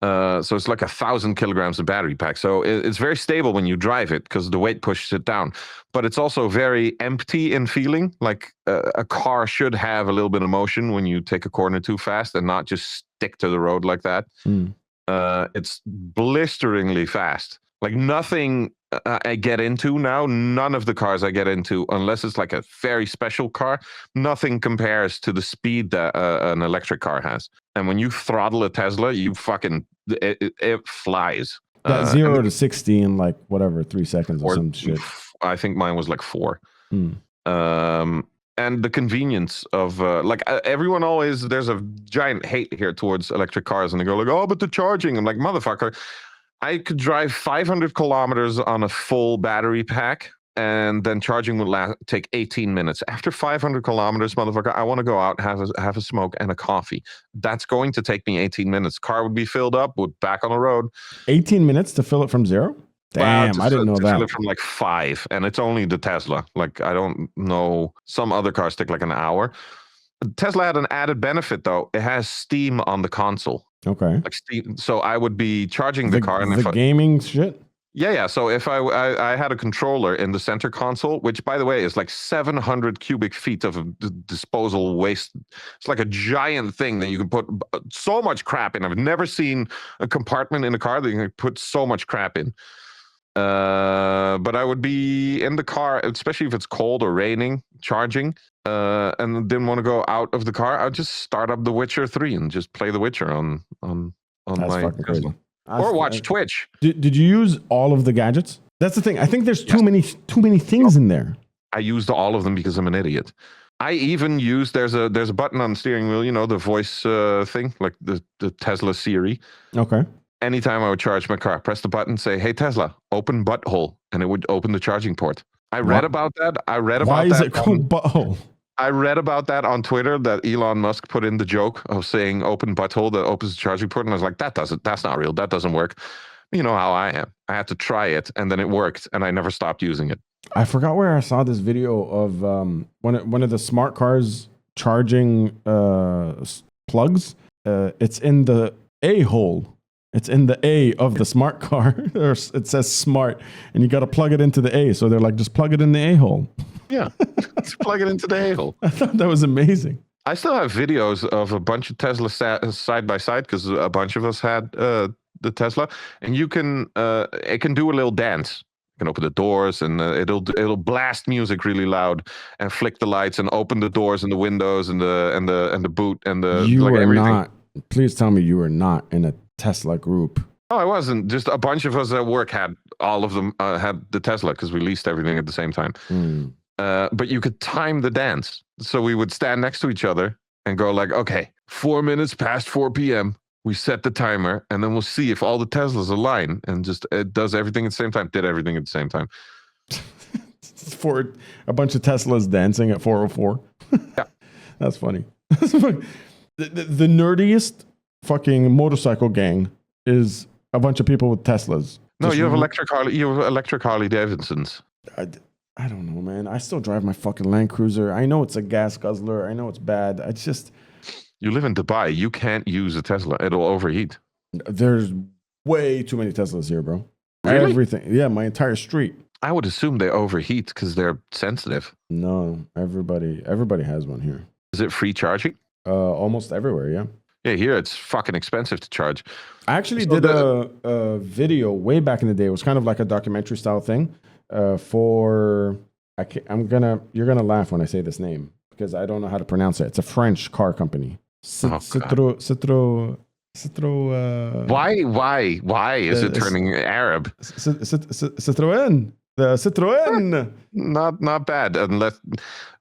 Speaker 1: So it's like 1,000 kilograms of battery pack. So it's very stable when you drive it because the weight pushes it down. But it's also very empty in feeling. Like a car should have a little bit of motion when you take a corner too fast and not just stick to the road like that. It's blisteringly fast. Like nothing I get into now, none of the cars I get into, unless it's like a very special car, nothing compares to the speed that an electric car has. And when you throttle a Tesla, you fucking, it flies.
Speaker 2: That 0 to 60 in like whatever, 3 seconds or some shit.
Speaker 1: I think mine was like 4. And the convenience of everyone always, there's a giant hate here towards electric cars, and they go like, oh, but the charging. I'm like, motherfucker, I could drive 500 kilometers on a full battery pack and then charging would take 18 minutes. After 500 kilometers, motherfucker, I want to go out, have a smoke and a coffee. That's going to take me 18 minutes. Car would be filled up, would back on the road.
Speaker 2: 18 minutes to fill it from zero? Damn, I didn't know that.
Speaker 1: Fill it from like 5, and it's only the Tesla. Like, I don't know. Some other cars take like an hour. Tesla had an added benefit, though. It has Steam on the console.
Speaker 2: Okay.
Speaker 1: Like Steam. So I would be charging the car. And
Speaker 2: the gaming shit?
Speaker 1: Yeah. So if I had a controller in the center console, which, by the way, is like 700 cubic feet of disposal waste. It's like a giant thing that you can put so much crap in. I've never seen a compartment in a car that you can put so much crap in. But I would be in the car, especially if it's cold or raining, charging, and didn't want to go out of the car. I'd just start up The Witcher 3 and just play The Witcher on
Speaker 2: That's
Speaker 1: my
Speaker 2: fucking crazy.
Speaker 1: or watch Twitch.
Speaker 2: Did you use all of the gadgets? That's the thing. I think there's too many things in there.
Speaker 1: I used all of them because I'm an idiot. I even use there's a button on the steering wheel, you know, the voice thing, like the Tesla Siri.
Speaker 2: Okay.
Speaker 1: Anytime I would charge my car, press the button, say, "Hey Tesla, open butthole," and it would open the charging port. I read about that.
Speaker 2: Why is it called butthole?
Speaker 1: I read about that on Twitter, that Elon Musk put in the joke of saying "open butthole" that opens the charging port, and I was like, that's not real. That doesn't work. You know how I am. I had to try it, and then it worked, and I never stopped using it.
Speaker 2: I forgot where I saw this video of one of the smart cars charging plugs. It's in the A hole. It's in the A of the smart car. It says smart, and you got to plug it into the A. So they're like, just plug it in the A hole.
Speaker 1: Yeah, just plug it into the A hole.
Speaker 2: I thought that was amazing.
Speaker 1: I still have videos of a bunch of Tesla side by side, because a bunch of us had the Tesla, and you can it can do a little dance. You can open the doors, and it'll blast music really loud and flick the lights and open the doors and the windows and the boot and the
Speaker 2: You
Speaker 1: like
Speaker 2: are
Speaker 1: everything.
Speaker 2: not. Please tell me you are not in a Tesla group.
Speaker 1: No, I wasn't. Just a bunch of us at work had all of them had the Tesla, because we leased everything at the same time. But you could time the dance. So we would stand next to each other and go like, okay, 4 minutes past 4 p.m. We set the timer, and then we'll see if all the Teslas align, and just it does everything at the same time. Did everything at the same time.
Speaker 2: For a bunch of Teslas dancing at 4:04.
Speaker 1: Yeah.
Speaker 2: That's funny. The nerdiest fucking motorcycle gang is a bunch of people with Teslas.
Speaker 1: No, you have electric Harley Davidsons.
Speaker 2: I don't know, man. I still drive my fucking Land Cruiser. I know it's a gas guzzler. I know it's bad. It's just...
Speaker 1: You live in Dubai. You can't use a Tesla. It'll overheat.
Speaker 2: There's way too many Teslas here, bro.
Speaker 1: Really?
Speaker 2: Everything. Yeah, my entire street.
Speaker 1: I would assume they overheat because they're sensitive.
Speaker 2: No, everybody has one here.
Speaker 1: Is it free charging?
Speaker 2: Almost everywhere, yeah.
Speaker 1: Yeah, here it's fucking expensive to charge.
Speaker 2: I actually did a video way back in the day. It was kind of like a documentary style thing for... You're gonna laugh when I say this name, because I don't know how to pronounce it. It's a French car company. Citro.
Speaker 1: Why is it turning Arab?
Speaker 2: Citroën. The Citroën.
Speaker 1: Not bad, unless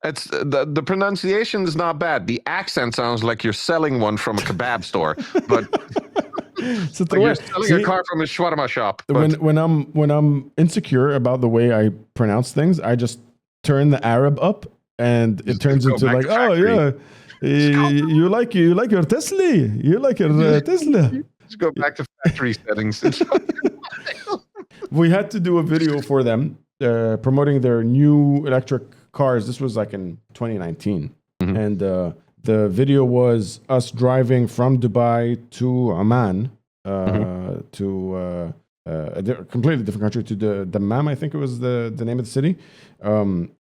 Speaker 1: it's the pronunciation is not bad. The accent sounds like you're selling one from a kebab store, but like you're selling a car from a shawarma shop.
Speaker 2: When I'm insecure about the way I pronounce things, I just turn the Arab up, and it turns into like, oh yeah. You like your Tesla? You like your Tesla?
Speaker 1: Just go back to factory settings.
Speaker 2: We had to do a video for them promoting their new electric cars. This was like in 2019.
Speaker 1: Mm-hmm.
Speaker 2: And the video was us driving from Dubai to Amman, to a completely different country, to the Dammam, I think it was the name of the city.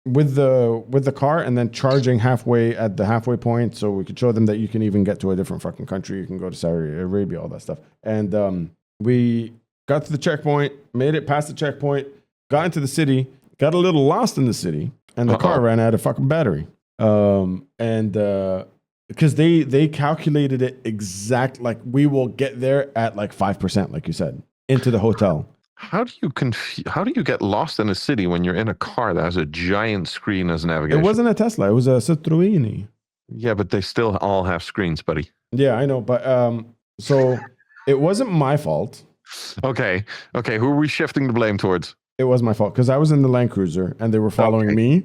Speaker 2: With the car, and then charging halfway at the halfway point, so we could show them that you can even get to a different fucking country. You can go to Saudi Arabia, all that stuff. And we got to the checkpoint, made it past the checkpoint, got into the city, got a little lost in the city, and the car ran out of fucking battery. And because they calculated it exact, like we will get there at like 5%, like you said, into the hotel.
Speaker 1: How do you get lost in a city when you're in a car that has a giant screen as navigation?
Speaker 2: It wasn't a Tesla. It was a Citroën.
Speaker 1: Yeah, but they still all have screens, buddy.
Speaker 2: Yeah, I know. But so it wasn't my fault.
Speaker 1: Okay. Who are we shifting the blame towards?
Speaker 2: It was my fault because I was in the Land Cruiser and they were following me.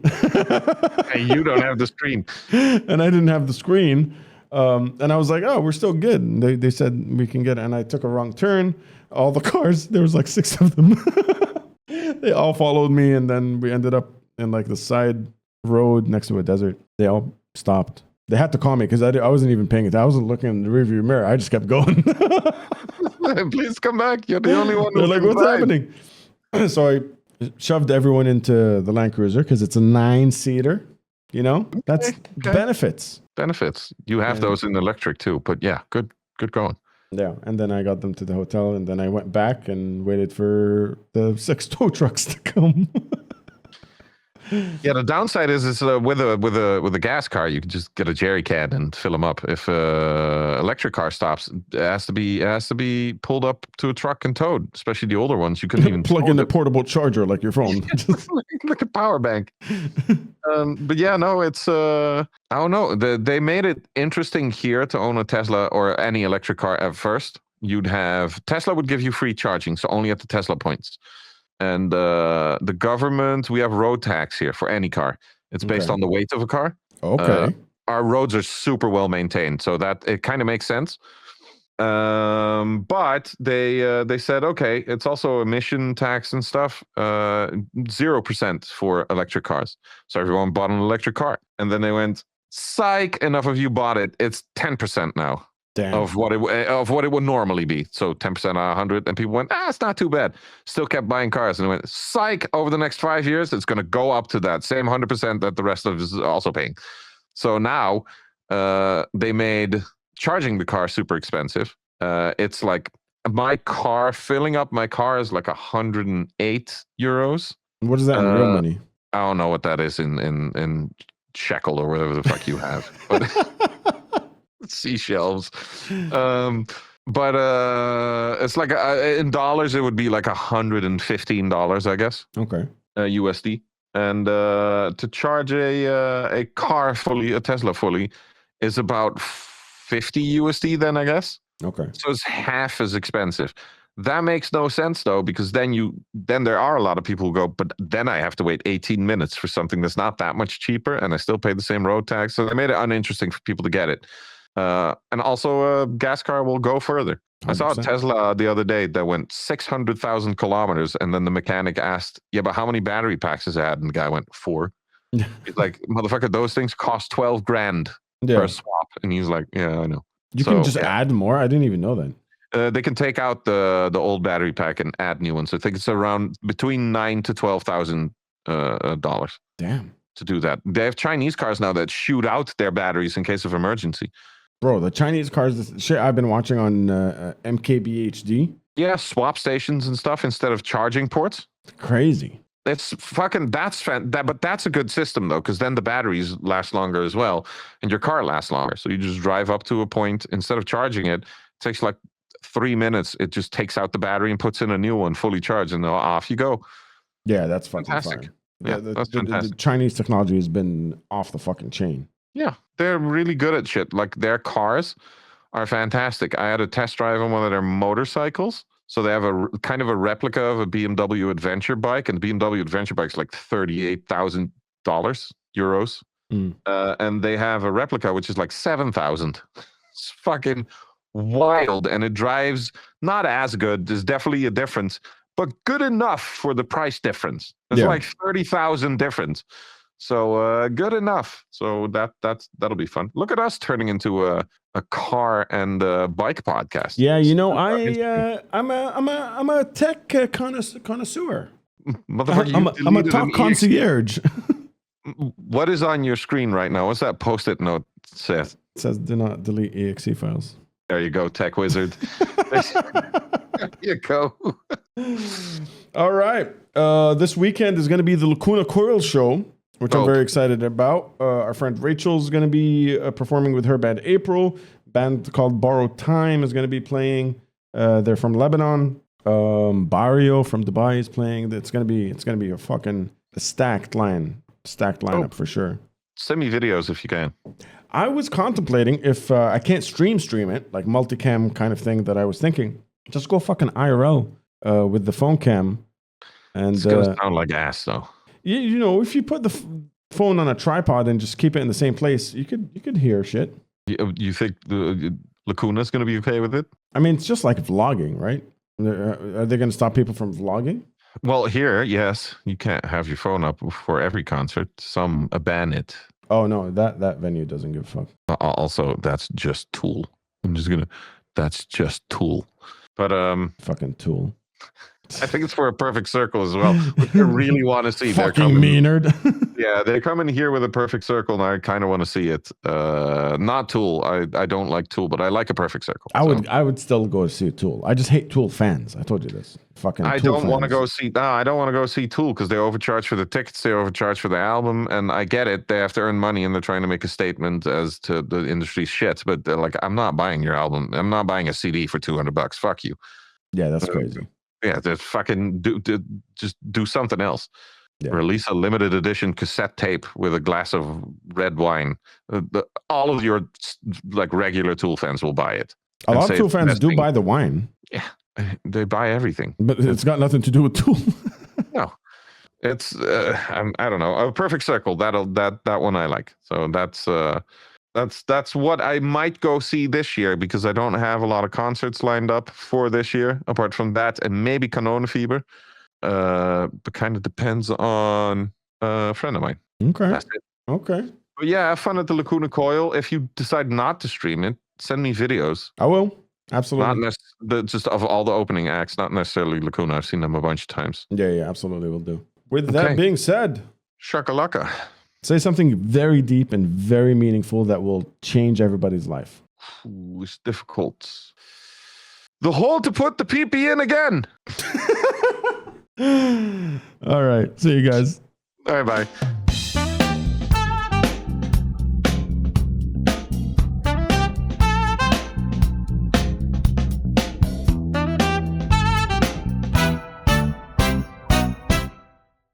Speaker 1: Hey, you don't have the screen.
Speaker 2: And I didn't have the screen. And I was like, oh, we're still good. And they said we can get it. And I took a wrong turn. All the cars, there was like 6 of them. They all followed me. And then we ended up in like the side road next to a desert. They all stopped. They had to call me because I wasn't even paying it. I wasn't looking in the rearview mirror. I just kept going.
Speaker 1: Please come back. You're the only one.
Speaker 2: They're like, what's happening? So I shoved everyone into the Land Cruiser because it's a 9-seater. You know, that's benefits.
Speaker 1: Benefits. You have those in electric too. But yeah, good going.
Speaker 2: Yeah, and then I got them to the hotel, and then I went back and waited for the 6 tow trucks to come.
Speaker 1: Yeah, the downside is with a gas car, you can just get a jerry can and fill them up. If electric car stops, it has to be pulled up to a truck and towed. Especially the older ones, you couldn't even
Speaker 2: plug in a portable charger like your phone,
Speaker 1: like a power bank. But yeah, no, it's I don't know. They made it interesting here to own a Tesla or any electric car at first. Tesla would give you free charging, so only at the Tesla points. And the government, we have road tax here for any car. It's based on the weight of a car.
Speaker 2: Okay.
Speaker 1: Our roads are super well maintained, so that it kind of makes sense. But they said, okay, it's also emission tax and stuff. 0% for electric cars. So everyone bought an electric car, and then they went, psych! Enough of you bought it. It's 10% now.
Speaker 2: Damn.
Speaker 1: Of what it would normally be. So 10% on 100, and people went, it's not too bad. Still kept buying cars, and they went, psych! Over the next 5 years, it's going to go up to that same 100% that the rest of us is also paying. So now they made charging the car super expensive. It's like filling up my car is like 108 euros.
Speaker 2: What is that in real money?
Speaker 1: I don't know what that is in shekel or whatever the fuck you have. But seashells. But it's like in dollars it would be like $115, I guess.
Speaker 2: Okay.
Speaker 1: USD. And to charge a car fully, a Tesla fully, is about 50 USD then, I guess.
Speaker 2: Okay.
Speaker 1: So it's half as expensive. That makes no sense though, because then there are a lot of people who go, but then I have to wait 18 minutes for something that's not that much cheaper, and I still pay the same road tax. So they made it uninteresting for people to get it. And also a gas car will go further. 100%. I saw a Tesla the other day that went 600,000 kilometers, and then the mechanic asked, yeah, but how many battery packs does it had? And the guy went, 4. He's like, motherfucker, those things cost 12 grand for a swap. And he's like, yeah, I know.
Speaker 2: You can just add more? I didn't even know that.
Speaker 1: They can take out the old battery pack and add new ones. I think it's around between $9,000 to $12,000.
Speaker 2: Damn.
Speaker 1: To do that. They have Chinese cars now that shoot out their batteries in case of emergency.
Speaker 2: Bro, the Chinese cars, the shit I've been watching on MKBHD.
Speaker 1: Yeah, swap stations and stuff instead of charging ports.
Speaker 2: Crazy.
Speaker 1: It's fucking, but that's a good system though, because then the batteries last longer as well, and your car lasts longer. So you just drive up to a point, instead of charging it, it takes like 3 minutes. It just takes out the battery and puts in a new one fully charged, and off you go.
Speaker 2: Yeah, that's fucking
Speaker 1: fantastic.
Speaker 2: Fine.
Speaker 1: Yeah, that's fantastic.
Speaker 2: The Chinese technology has been off the fucking chain.
Speaker 1: Yeah, they're really good at shit. Like their cars are fantastic. I had a test drive on one of their motorcycles. So they have a kind of a replica of a BMW adventure bike, and the BMW adventure bike is like $38,000 euros. And they have a replica which is like 7,000. It's fucking wild, and it drives not as good. There's definitely a difference, but good enough for the price difference. It's like 30,000 difference. So good enough. So that'll be fun. Look at us turning into a car and bike podcast.
Speaker 2: Yeah, you know, I'm a tech connoisseur.
Speaker 1: Motherfucker,
Speaker 2: I'm a top concierge.
Speaker 1: What is on your screen right now? What's that post-it note, Seth?
Speaker 2: It says do not delete exe files.
Speaker 1: There you go, tech wizard. There you go.
Speaker 2: All right. This weekend is going to be the Lacuna Coil show, which I'm very excited about. Our friend Rachel's going to be performing with her band April. Band called Borrowed Time is going to be playing. They're from Lebanon. Barrio from Dubai is playing. It's going to be a fucking stacked lineup for sure.
Speaker 1: Send me videos if you can.
Speaker 2: I was contemplating if I can't stream it, like multicam kind of thing that I was thinking. Just go fucking IRL with the phone cam. And
Speaker 1: It's gonna sound like ass though.
Speaker 2: you know, if you put the phone on a tripod and just keep it in the same place, you could hear shit.
Speaker 1: You think the Lacuna's gonna be okay with it?
Speaker 2: I mean, it's just like vlogging, right? Are they going to stop people from vlogging?
Speaker 1: Well, here, yes, you can't have your phone up for every concert. Some ban it.
Speaker 2: Oh no, that venue doesn't give a fuck.
Speaker 1: Also, that's just Tool. That's just Tool. But
Speaker 2: fucking Tool.
Speaker 1: I think it's for a Perfect Circle as well, which I really want to see.
Speaker 2: Fucking meanerd.
Speaker 1: Yeah, they're coming here with a Perfect Circle, and I kind of want to see it. Not Tool. I don't like Tool, but I like a Perfect Circle.
Speaker 2: I would still go see Tool. I just hate Tool fans. I told you this. Fucking.
Speaker 1: I
Speaker 2: Tool
Speaker 1: don't want to
Speaker 2: fans.
Speaker 1: go see. No, I don't want to go see Tool because they overcharge for the tickets. They overcharge for the album, and I get it. They have to earn money, and they're trying to make a statement as to the industry's shit. But they're like, I'm not buying your album. I'm not buying a CD for $200. Fuck you.
Speaker 2: Yeah, that's crazy.
Speaker 1: Yeah, just fucking just do something else.
Speaker 2: Yeah.
Speaker 1: Release a limited edition cassette tape with a glass of red wine. All of your like regular Tool fans will buy it.
Speaker 2: A lot of Tool fans do buy the wine.
Speaker 1: Yeah, they buy everything.
Speaker 2: But it's got nothing to do with Tool.
Speaker 1: No, it's I don't know. A Perfect Circle. That one I like. So that's what I might go see this year because I don't have a lot of concerts lined up for this year. Apart from that, and maybe Kanonenfieber. But kind of depends on a friend of mine.
Speaker 2: Okay.
Speaker 1: That's it.
Speaker 2: Okay.
Speaker 1: But yeah, have fun at the Lacuna Coil. If you decide not to stream it, send me videos.
Speaker 2: I will. Absolutely.
Speaker 1: Not just of all the opening acts, not necessarily Lacuna. I've seen them a bunch of times.
Speaker 2: Yeah, absolutely will do. With that being said,
Speaker 1: shakalaka.
Speaker 2: Say something very deep and very meaningful that will change everybody's life.
Speaker 1: Ooh, it's difficult. The hole to put the pee-pee in again.
Speaker 2: All right. See you guys.
Speaker 1: Bye-bye.